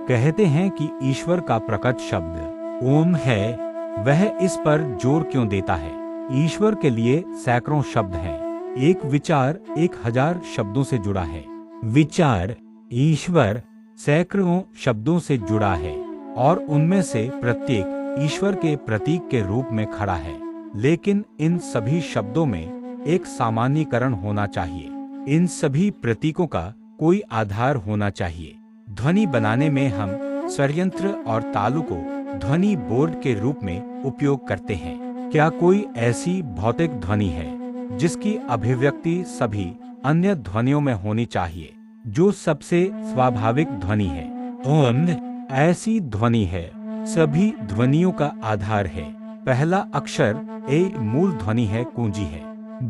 कहते हैं कि ईश्वर का प्रकट शब्द ओम है, वह इस पर जोर क्यों देता है? ईश्वर के लिए सैकड़ों शब्द हैं। एक विचार 1000 शब्दों से जुड़ा है। विचार, ईश्वर सैकड़ों शब्दों से जुड़ा है और उनमें से प्रत्येक ईश्वर के प्रतीक के रूप में खड़ा है। लेकिन इन सभी शब्दों में एक सामान्यीकरण होना चाहिए। इन सभी प्रतीकों का कोई आधार होना चाहिए। ध्वनि बनाने में हम स्वरयंत्र और तालु को ध्वनि बोर्ड के रूप में उपयोग करते हैं। क्या कोई ऐसी भौतिक ध्वनि है जिसकी अभिव्यक्ति सभी अन्य ध्वनियों में होनी चाहिए, जो सबसे स्वाभाविक ध्वनि है? ओम ऐसी ध्वनि है, सभी ध्वनियों का आधार है। पहला अक्षर ए मूल ध्वनि है, कुंजी है।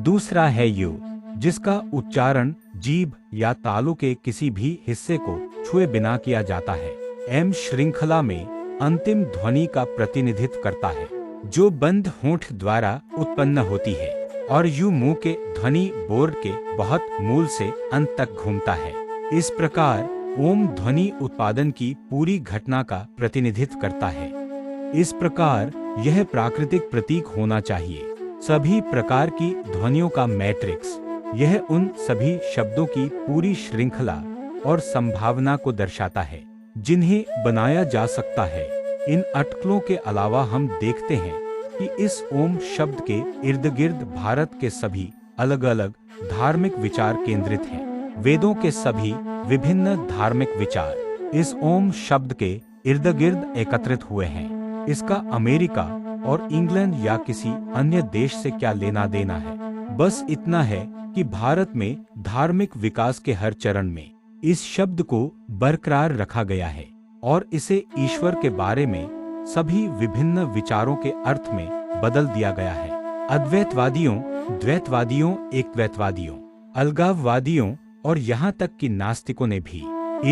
दूसरा है यू, जिसका उच्चारण जीभ या तालु के किसी भी हिस्से को छुए बिना किया जाता है। एम श्रृंखला में अंतिम ध्वनि का प्रतिनिधित्व करता है, जो बंद होंठ द्वारा उत्पन्न होती है, और यू मुंह के ध्वनि बोर्ड के बहुत मूल से अंत तक घूमता है। इस प्रकार ओम ध्वनि उत्पादन की पूरी घटना का प्रतिनिधित्व करता है। इस प्रकार यह प्राकृतिक प्रतीक होना चाहिए, सभी प्रकार की ध्वनियों का मैट्रिक्स। यह उन सभी शब्दों की पूरी श्रृंखला और संभावना को दर्शाता है जिन्हें बनाया जा सकता है। इन अटकलों के अलावा हम देखते हैं कि इस ओम शब्द के इर्द गिर्द भारत के सभी अलग अलग धार्मिक विचार केंद्रित हैं। वेदों के सभी विभिन्न धार्मिक विचार इस ओम शब्द के इर्द गिर्द एकत्रित हुए हैं। इसका अमेरिका और इंग्लैंड या किसी अन्य देश से क्या लेना देना है? बस इतना है कि भारत में धार्मिक विकास के हर चरण में इस शब्द को बरकरार रखा गया है और इसे ईश्वर के बारे में सभी विभिन्न विचारों के अर्थ में बदल दिया गया है। अद्वैतवादियों, द्वैतवादियों, एकद्वैतवादियों, अलगाववादियों और यहाँ तक कि नास्तिकों ने भी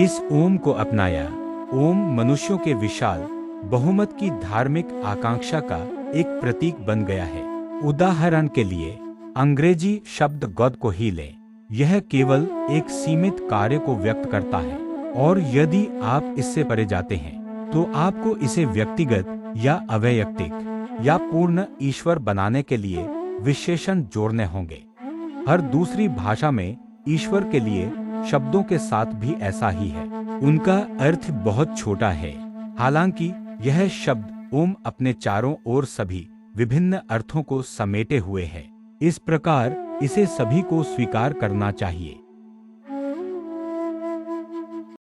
इस ओम को अपनाया। ओम मनुष्यों के विशाल बहुमत की धार्मिक आकांक्षा का एक प्रतीक बन गया है। उदाहरण के लिए अंग्रेजी शब्द गॉड को ही लें। यह केवल एक सीमित कार्य को व्यक्त करता है, और यदि आप इससे परे जाते हैं तो आपको इसे व्यक्तिगत या अवैयक्तिक या पूर्ण ईश्वर बनाने के लिए विशेषण जोड़ने होंगे। हर दूसरी भाषा में ईश्वर के लिए शब्दों के साथ भी ऐसा ही है। उनका अर्थ बहुत छोटा है। हालांकि यह शब्द ओम अपने चारों ओर सभी विभिन्न अर्थों को समेटे हुए है। इस प्रकार इसे सभी को स्वीकार करना चाहिए।